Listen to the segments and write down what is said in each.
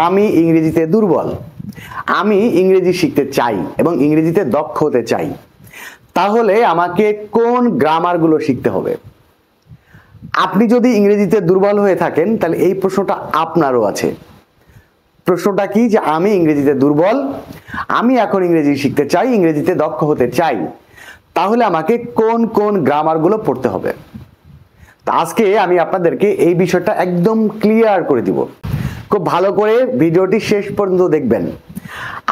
আমি ইংরেজিতে দুর্বল, আমি ইংরেজি শিখতে চাই এবং ইংরেজিতে দক্ষ হতে চাই, তাহলে আমাকে কোন গ্রামারগুলো শিখতে হবে? আপনি যদি ইংরেজিতে দুর্বল হয়ে থাকেন তাহলে এই প্রশ্নটা আপনারও আছে। প্রশ্নটা কি, যে আমি ইংরেজিতে দুর্বল, আমি এখন ইংরেজি শিখতে চাই, ইংরেজিতে দক্ষ হতে চাই, তাহলে আমাকে কোন কোন গ্রামারগুলো পড়তে হবে? তা আজকে আমি আপনাদেরকে এই বিষয়টা একদম ক্লিয়ার করে দিব। খুব ভালো করে ভিডিওটি শেষ পর্যন্ত দেখবেন।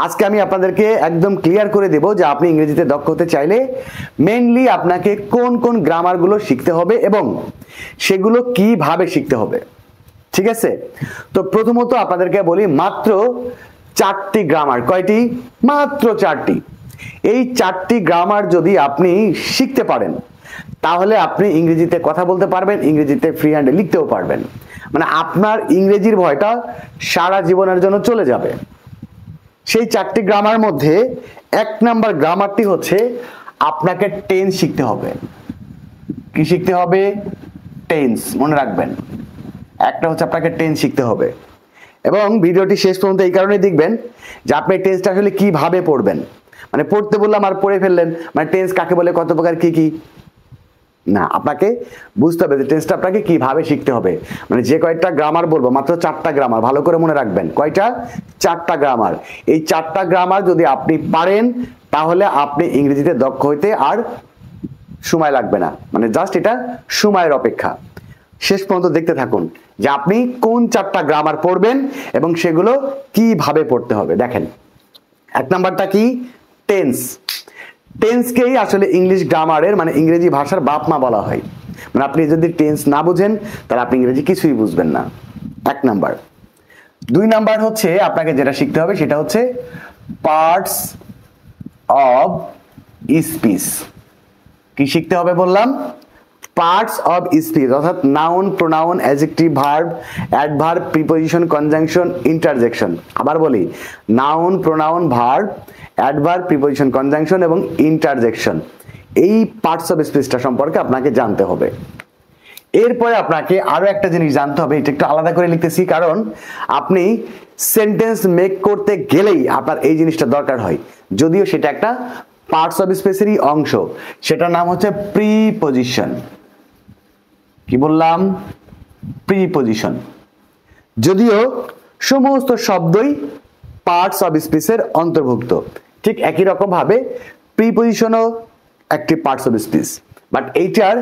আজকে আমি আপনাদেরকে একদম ক্লিয়ার করে দেব যে আপনি ইংরেজিতে দক্ষ হতে চাইলে মেইনলি আপনাকে কোন কোন গ্রামারগুলো শিখতে হবে এবং সেগুলো কিভাবে শিখতে হবে। ঠিক আছে, তো প্রথমত আপনাদেরকে বলি মাত্র 4টি গ্রামার। কয়টি? মাত্র 4টি। এই 4টি গ্রামার যদি আপনি শিখতে পারেন তাহলে আপনি ইংরেজিতে কথা বলতে পারবেন, ইংরেজিতে ফ্রি হ্যান্ডে লিখতেও পারবেন। মানে আপনার ইংরেজির ভয়টা সারা জীবনের জন্য চলে যাবে। সেই 4টি গ্রামার মধ্যে 1 নাম্বার গ্রামারটি হচ্ছে আপনাকে টেন্স শিখতে হবে। কি শিখতে হবে? টেন্স। মনে রাখবেন, একটা হচ্ছে আপনাকে টেন্স শিখতে হবে। এবং ভিডিওটি শেষ পর্যন্ত এই কারণে দেখবেন যে আপনি টেন্সটা আসলে কিভাবে পড়বেন। মানে পড়তে বললাম আর পড়ে ফেললেন, মানে টেন্স কাকে বলে, কত প্রকার, কি কি, না, আপনাকে বুঝতে হবে যে টেন্সটা আপনাকে কিভাবে শিখতে হবে। মানে যে কয়টা গ্রামার বলবো, মাত্র 4টা গ্রামার, ভালো করে মনে রাখবেন। কয়টা? 4টা গ্রামার। এই 4টা গ্রামার যদি আপনি পারেন তাহলে আপনি ইংরেজিতে দক্ষ হইতে আর সময় লাগবে না। মানে জাস্ট এটা সময়ের অপেক্ষা। শেষ পর্যন্ত দেখতে থাকুন যে আপনি কোন 4টা গ্রামার পড়বেন এবং সেগুলো কিভাবে পড়তে হবে। দেখেন, 1 নাম্বারটা কি? টেন্স। টেন্সকেই আসলে ইংলিশ গ্রামারের মানে ইংরেজি ভাষার বাপ মা বলা হয়। মানে আপনি যদি টেন্স না বুঝেন তাহলে আপনি ইংরেজি কিছুই বুঝবেন না। 1 নাম্বার। 2 নাম্বার হচ্ছে আপনাকে যেটা শিখতে হবে সেটা হচ্ছে পার্টস অফ স্পিচ। কি শিখতে হবে বললাম? পার্টস অফ স্পিচ, অর্থাৎ noun, pronoun, adjective, verb, adverb, preposition, conjunction, interjection. আবার বলি, noun, pronoun, verb, adverb, preposition, conjunction এবং ইন্টারজেকশন। এই পার্টস অফ স্পিচটা সম্পর্কে আপনাকে জানতে হবে। এরপরে আপনাকে আরো একটা জিনিস জানতে হবে, এটা একটু আলাদা করে লিখতেছি কারণ আপনি সেন্টেন্স মেক করতে গেলেই আপনার এই জিনিসটা দরকার হয়, যদিও সেটা একটা পার্টস অফ স্পিচেরই অংশ। সেটার নাম হচ্ছে প্রিপোজিশন। কি বললাম? প্রিপোজিশন। যদিও সমস্ত শব্দই পার্টস অফ স্পিচের অন্তর্ভুক্ত, ঠিক একই রকম ভাবে প্রিপোজিশনও একটি পার্টস অফ স্পিচ, বাট এইটার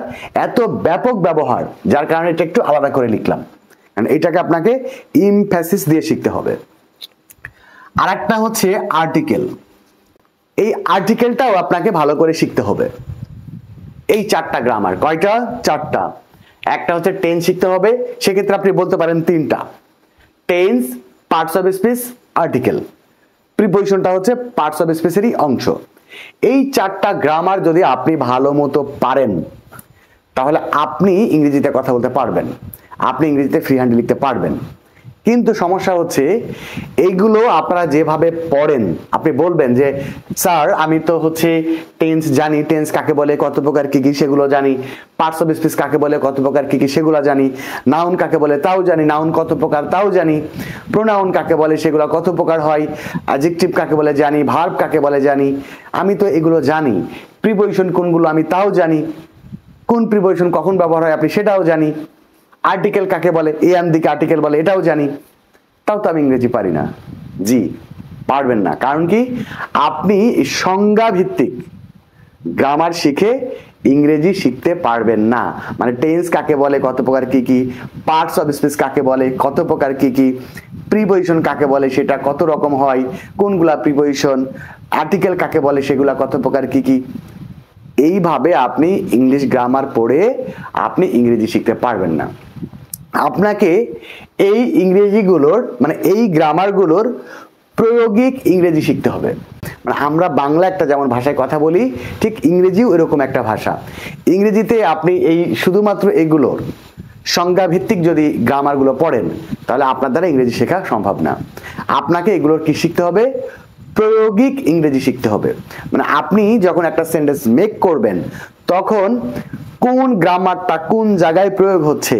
এত ব্যাপক ব্যবহার যার কারণে এটা একটু আলাদা করে লিখলাম, কারণ এটাকে আপনাকে ইমফ্যাসিস দিয়ে শিখতে হবে। আর একটা হচ্ছে আর্টিকেল। এই আর্টিকেলটাও আপনাকে ভালো করে শিখতে হবে। এই 4টা গ্রামার। কয়টা? 4টা। একটা হচ্ছে টেন্স শিখতে হবে, সেক্ষেত্রে আপনি বলতে পারেন 3টা। Tense, parts of speech, article. প্রিপোজিশনটা হচ্ছে পার্টস অফ স্পিচেরই অংশ। এই 4টা গ্রামার যদি আপনি ভালো মতো পারেন তাহলে আপনি ইংরেজিতে কথা বলতে পারবেন, আপনি ইংরেজিতে ফ্রি হ্যান্ড লিখতে পারবেন। কিন্তু সমস্যা হচ্ছে এইগুলো আপনারা যেভাবে পড়েন, আপনি বলবেন যে স্যার আমি তো হচ্ছে টেন্স জানি, টেন্স কাকে বলে, কত প্রকার কি কি সেগুলো জানি, পার্টস অফ স্পিচ কাকে বলে, কত প্রকার কি কি সেগুলো জানি, নাউন কাকে বলে তাও জানি, নাউন কত প্রকার তাও জানি, প্রোনাউন কাকে বলে সেগুলো কত প্রকার হয়, অ্যাডজেক্টিভ কাকে বলে জানি, ভার্ব কাকে বলে জানি, আমি তো এগুলো জানি, প্রিপোজিশন কোনগুলো আমি তাও জানি, কোন প্রিপোজিশন কখন ব্যবহার হয় আপনি সেটাও জানি, আর্টিকেল কাকে বলে, এ এম দিকে আর্টিকেল বলে এটাও জানি, তাও তো আমি ইংরেজি পারি না। জি, পারবেন না। কারণ কি? আপনি সংজ্ঞা ভিত্তিক গ্রামার শিখে ইংরেজি শিখতে পারবেন না। মানে টেন্স কাকে বলে, কত প্রকার কি কি, পার্টস অফ স্পিচ কাকে বলে, কত প্রকার কি কি, প্রিপোজিশন কাকে বলে সেটা কত রকম হয়, কোনগুলা প্রিপোজিশন, আর্টিকেল কাকে বলে সেগুলা কত প্রকার কি কি, এইভাবে আপনি ইংলিশ গ্রামার পড়ে আপনি ইংরেজি শিখতে পারবেন না। আপনাকে এই ইংরেজিগুলোর মানে এই গ্রামারগুলোর প্রায়োগিক ইংরেজি শিখতে হবে। মানে আমরা বাংলা একটা যেমন ভাষায় কথা বলি, ঠিক ইংরেজিও এরকম একটা ভাষা। ইংরেজিতে আপনি এই শুধুমাত্র এগুলোর সংজ্ঞা ভিত্তিক যদি গ্রামারগুলো পড়েন তাহলে আপনার দ্বারা ইংরেজি শেখা সম্ভব না। আপনাকে এগুলোর কি শিখতে হবে? প্রায়োগিক ইংরেজি শিখতে হবে। মানে আপনি যখন একটা সেন্টেন্স মেক করবেন তখন কোন গ্রামারটা কোন জায়গায় প্রয়োগ হচ্ছে,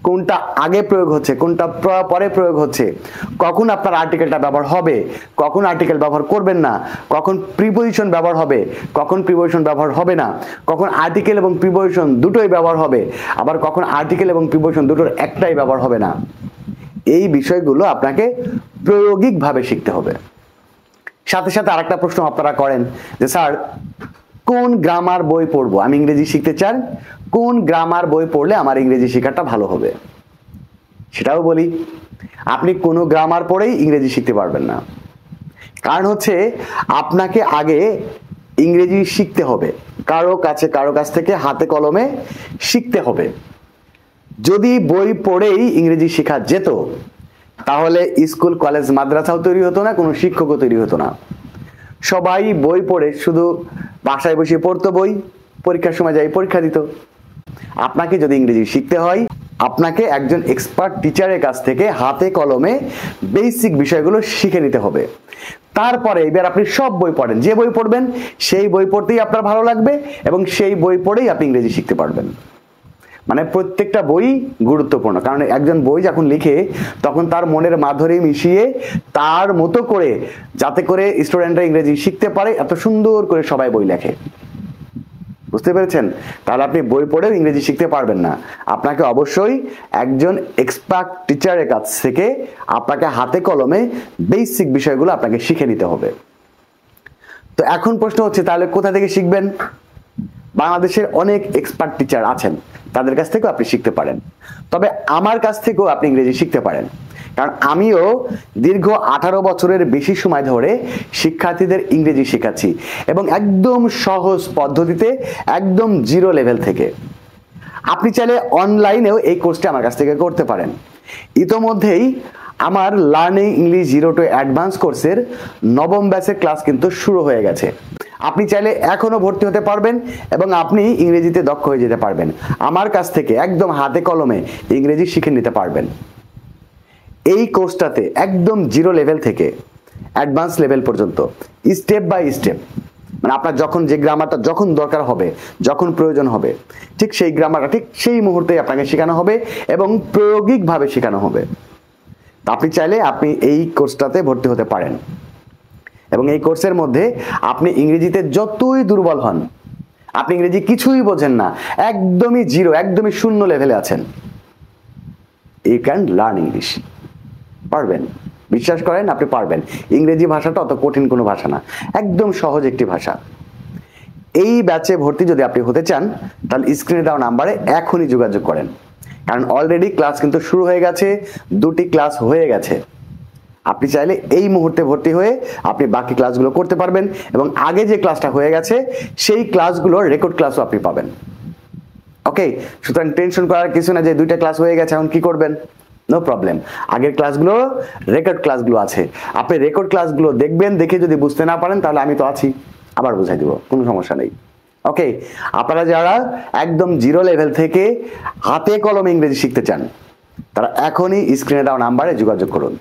কোনটা আগে প্রয়োগ হচ্ছে, কোনটা পরে প্রয়োগ হচ্ছে, কখন আপনার আর্টিকেলটা ব্যবহার হবে, কখন আর্টিকেল ব্যবহার করবেন না, কখন প্রিপোজিশন ব্যবহার হবে, কখন প্রিপোজিশন ব্যবহার হবে না, কখন আর্টিকেল এবং প্রিপোজিশন দুটোই ব্যবহার হবে, আবার কখন আর্টিকেল এবং প্রিপোজিশন দুটোর একটাই ব্যবহার হবে না, এই বিষয়গুলো আপনাকে প্রায়োগিকভাবে শিখতে হবে। সাথে সাথে আরেকটা প্রশ্ন আপনারা করেন যে স্যার কোন গ্রামার বই পড়বো, আমি ইংরেজি শিখতে চান, কোন গ্রামার বই পড়লে আমার ইংরেজি শেখাটা ভালো হবে? সেটাও বলি, আপনি কোনো গ্রামার পড়েই ইংরেজি শিখতে পারবেন না। কারণ হচ্ছে আপনাকে আগে ইংরেজি শিখতে হবে, কারো কাছ থেকে হাতে কলমে শিখতে হবে। যদি বই পড়েই ইংরেজি শেখা যেত তাহলে স্কুল কলেজ মাদ্রাসাও তৈরি হতো না, কোনো শিক্ষকও তৈরি হতো না। সবাই বই পড়ে শুধু বাসায় বসে পড়তো বই, পরীক্ষার সময় যাই পরীক্ষা দিত। আপনাকে যদি ইংরেজি শিখতে হয় আপনাকে একজন এক্সপার্ট টিচারের কাছ থেকে হাতে কলমে বেসিক বিষয়গুলো শিখে নিতে হবে। তারপরে এবার আপনি সব বই পড়েন, যে বই পড়বেন সেই বই পড়তেই আপনার ভালো লাগবে এবং সেই বই পড়েই আপনি ইংরেজি শিখতে পারবেন। মানে প্রত্যেকটা বই গুরুত্বপূর্ণ, কারণ একজন বই যখন লিখে তখন তার মনের মাধুরী মিশিয়ে তার মতো করে, যাতে করে স্টুডেন্টরা ইংরেজি শিখতে পারে, এত সুন্দর করে সবাই বই লেখে। বুঝতে পেরেছেন? তাহলে আপনি বই পড়েও ইংরেজি শিখতে পারবেন না, আপনাকে অবশ্যই একজন এক্সপার্ট টিচারের কাছ থেকে আপনাকে হাতে কলমে বেসিক বিষয়গুলো আপনাকে শিখে নিতে হবে। তো এখন প্রশ্ন হচ্ছে তাহলে কোথা থেকে শিখবেন? বাংলাদেশের অনেক এক্সপার্ট টিচার আছেন, তাদের কাছ থেকেও আপনি শিখতে পারেন। তবে আমার কাছ থেকেও আপনি ইংরেজি শিখতে পারেন, কারণ আমিও দীর্ঘ 18 বছরের বেশি সময় ধরে শিক্ষার্থীদের ইংরেজি শেখাচ্ছি এবং একদম সহজ পদ্ধতিতে, একদম জিরো লেভেল থেকে। আপনি চাইলে অনলাইনেও এই কোর্সটি আমার কাছ থেকে করতে পারেন। ইতোমধ্যেই আমার লার্নিং ইংলিশ 0 to অ্যাডভান্স কোর্সের 9ম ব্যাচের ক্লাস কিন্তু শুরু হয়ে গেছে। আপনি চাইলে এখনো ভর্তি হতে পারবেন এবং আপনি ইংরেজিতে দক্ষ হয়ে যেতে পারবেন। আমার কাছ থেকে একদম হাতে কলমে ইংরেজি শিখে নিতে পারবেন। এই কোর্সটাতে একদম জিরো লেভেল থেকে অ্যাডভান্স লেভেল পর্যন্ত স্টেপ বাই স্টেপ, মানে আপনার যখন যে গ্রামারটা যখন দরকার হবে, যখন প্রয়োজন হবে, ঠিক সেই গ্রামারটা ঠিক সেই মুহূর্তে আপনাকে শেখানো হবে এবং প্রায়োগিকভাবে শেখানো হবে। আপনি চাইলে আপনি এই কোর্সটাতে ভর্তি হতে পারেন এবং এই কোর্সের মধ্যে আপনি ইংরেজিতে যতই দুর্বল হন, আপনি ইংরেজি কিছুই বোঝেন না, একদমই জিরো, একদমই শূন্য লেভেলে আছেন, ইউ ক্যান লার্ন ইংলিশ। পারবেন, বিশ্বাস করেন আপনি পারবেন। ইংরেজি ভাষাটা অত কঠিন কোনো ভাষা না, একদম সহজ একটি ভাষা। এই ব্যাচে ভর্তি যদি আপনি হতে চান তাহলে স্ক্রিনে দেওয়া নাম্বারে এখনই যোগাযোগ করেন, কারণ অলরেডি ক্লাস কিন্তু শুরু হয়ে গেছে, 2টি ক্লাস হয়ে গেছে। আপনি চাইলে এই মুহূর্তে ভর্তি হয়ে আপনি বাকি ক্লাসগুলো করতে পারবেন এবং আগে যে ক্লাসটা হয়ে গেছে সেই ক্লাসগুলোর রেকর্ড ক্লাসও আপনি পাবেন। ওকে, সুতরাং টেনশন করার কিছু না যে 2টা ক্লাস হয়ে গেছে এখন কি করবেন, নো প্রবলেম। আগের ক্লাসগুলো রেকর্ড ক্লাসগুলো আছে, আপনি রেকর্ড ক্লাসগুলো দেখবেন, দেখে যদি বুঝতে না পারেন তাহলে আমি তো আছি, আবার বুঝাই দিব, কোনো সমস্যা নেই। ওকে, আপনারা যারা একদম জিরো লেভেল থেকে হাতে কলমে ইংরেজি শিখতে চান তারা এখনই স্ক্রিনে দেওয়া নাম্বারে যোগাযোগ করুন।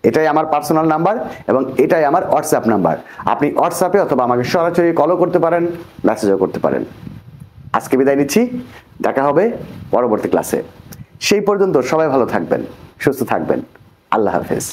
এটাই আমার পার্সোনাল নাম্বার এবং এটাই আমার হোয়াটসঅ্যাপ নাম্বার। আপনি হোয়াটসঅ্যাপে অথবা আমাকে সরাসরি কলও করতে পারেন, মেসেজও করতে পারেন। আজকে বিদায় নিচ্ছি, দেখা হবে পরবর্তী ক্লাসে। সেই পর্যন্ত সবাই ভালো থাকবেন, সুস্থ থাকবেন। আল্লাহ হাফেজ।